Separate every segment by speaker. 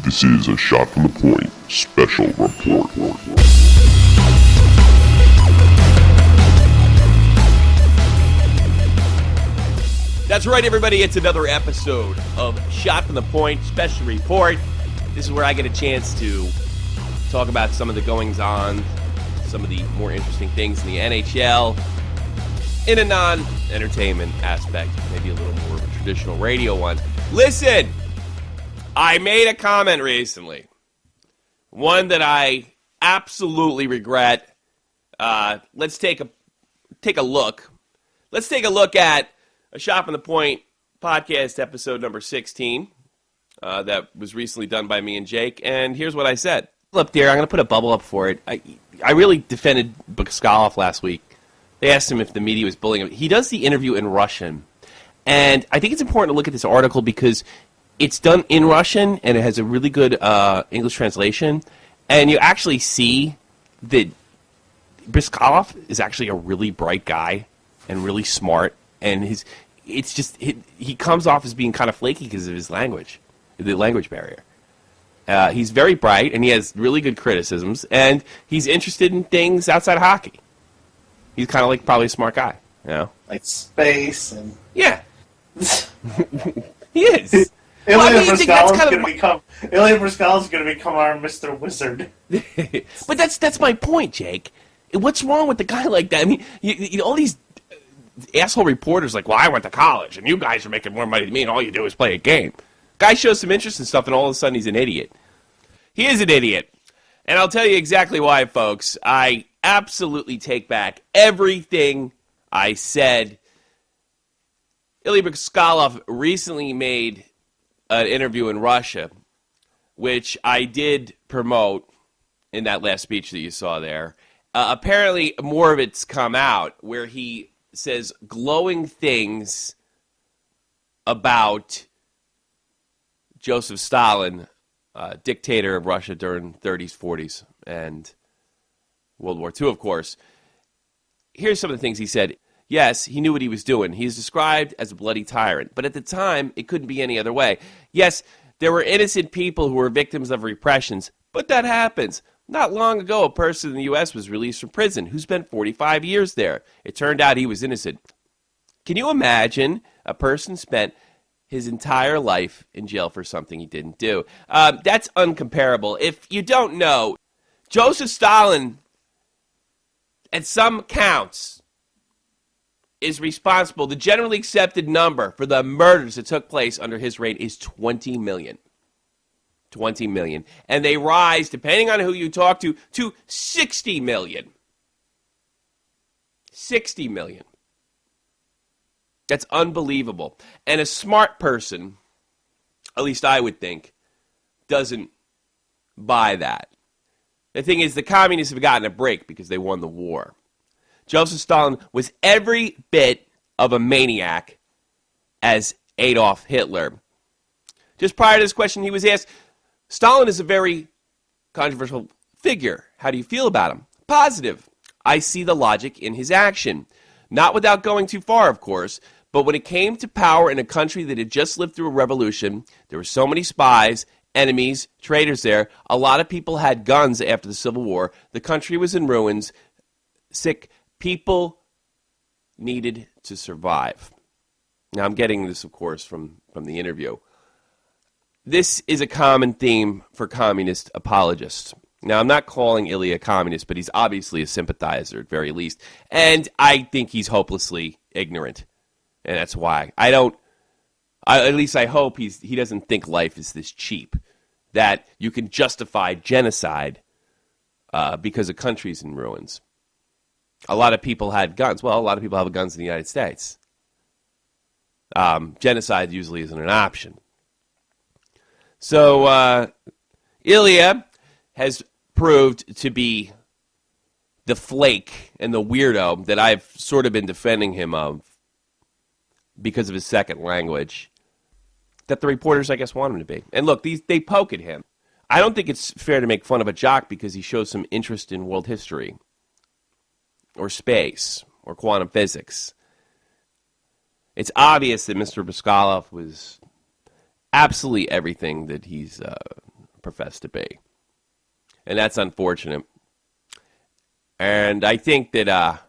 Speaker 1: This is a Shot from the Point special report.
Speaker 2: That's right, everybody. It's another episode of Shot from the Point special report. This is where I get a chance to talk about some of the goings-on, some of the more interesting things in the NHL, in a non-entertainment aspect, maybe a little more of a traditional radio one. Listen, I made a comment recently, one that I absolutely regret. Let's take a look. Let's take a look at a Shot from the Point podcast episode number 16 that was recently done by me and Jake, and here's what I said. Up there, I'm going to put a bubble up for it. I really defended Bryzgalov last week. They asked him if the media was bullying him. He does the interview in Russian, and I think it's important to look at this article because it's done in Russian, and it has a really good English translation, and you actually see that Bryzgalov is actually a really bright guy and really smart, and he comes off as being kind of flaky because of his language, the language barrier. He's very bright, and he has really good criticisms, and he's interested in things outside of hockey. He's kind of like probably a smart guy, you know?
Speaker 3: Like space and...
Speaker 2: Yeah. He is.
Speaker 3: Ilya Bryzgalov's going to become our Mr. Wizard.
Speaker 2: But that's my point, Jake. What's wrong with a guy like that? I mean, you know, all these asshole reporters like, well, I went to college, and you guys are making more money than me, and all you do is play a game. Guy shows some interest in stuff, and all of a sudden he's an idiot. He is an idiot. And I'll tell you exactly why, folks. I absolutely take back everything I said. Ilya Bryzgalov recently made an interview in Russia, which I did promote in that last speech that you saw there. Apparently, more of it's come out where he says glowing things about Joseph Stalin, dictator of Russia during 30s, 40s, and World War II, of course. Here's some of the things he said. Yes, he knew what he was doing. He is described as a bloody tyrant, but at the time, it couldn't be any other way. Yes, there were innocent people who were victims of repressions, but that happens. Not long ago, a person in the U.S. was released from prison who spent 45 years there. It turned out he was innocent. Can you imagine a person spent his entire life in jail for something he didn't do? That's uncomparable. If you don't know, Joseph Stalin, at some counts, is responsible. The generally accepted number for the murders that took place under his reign is 20 million. 20 million. And they rise, depending on who you talk to 60 million. 60 million. That's unbelievable. And a smart person, at least I would think, doesn't buy that. The thing is, the communists have gotten a break because they won the war. Joseph Stalin was every bit of a maniac as Adolf Hitler. Just prior to this question, he was asked, Stalin is a very controversial figure. How do you feel about him? Positive. I see the logic in his action. Not without going too far, of course, but when it came to power in a country that had just lived through a revolution, there were so many spies, enemies, traitors there. A lot of people had guns after the Civil War. The country was in ruins. Sick people needed to survive. Now, I'm getting this, of course, from the interview. This is a common theme for communist apologists. Now, I'm not calling Ilya a communist, but he's obviously a sympathizer at very least. And I think he's hopelessly ignorant. And that's why. At least I hope he doesn't think life is this cheap, that you can justify genocide because a country's in ruins. A lot of people had guns. Well, a lot of people have guns in the United States. Genocide usually isn't an option. So, Ilya has proved to be the flake and the weirdo that I've sort of been defending him of because of his second language that the reporters, I guess, want him to be. And look, they poke at him. I don't think it's fair to make fun of a jock because he shows some interest in world history or space or quantum physics. It's obvious that Mr. Bryzgalov was absolutely everything that he's profess to be. And that's unfortunate. And I think that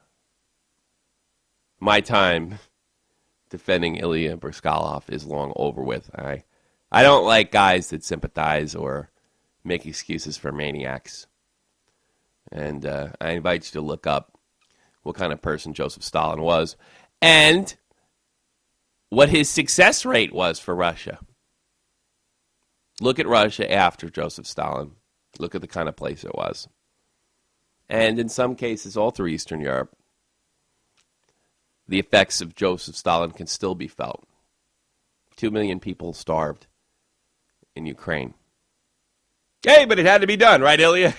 Speaker 2: my time defending Ilya Bryzgalov is long over with. I don't like guys that sympathize or make excuses for maniacs. And I invite you to look up what kind of person Joseph Stalin was and what his success rate was for Russia. Look at Russia after Joseph Stalin. Look at the kind of place it was. And in some cases, all through Eastern Europe, the effects of Joseph Stalin can still be felt. 2 million people starved in Ukraine. Hey, but it had to be done, right, Ilya?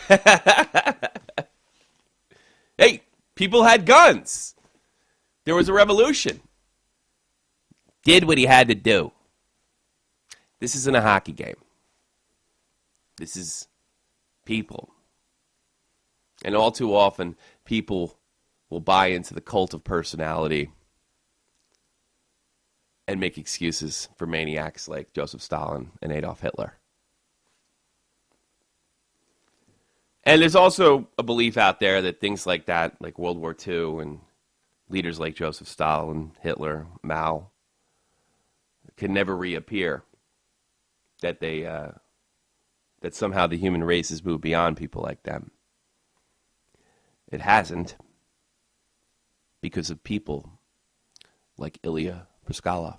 Speaker 2: Hey, people had guns. There was a revolution. Did what he had to do. This isn't a hockey game. This is people. And all too often, people will buy into the cult of personality and make excuses for maniacs like Joseph Stalin and Adolf Hitler. And there's also a belief out there that things like that, like World War II and leaders like Joseph Stalin, Hitler, Mao, can never reappear. That that somehow the human race has moved beyond people like them. It hasn't, because of people like Ilya Bryzgalov.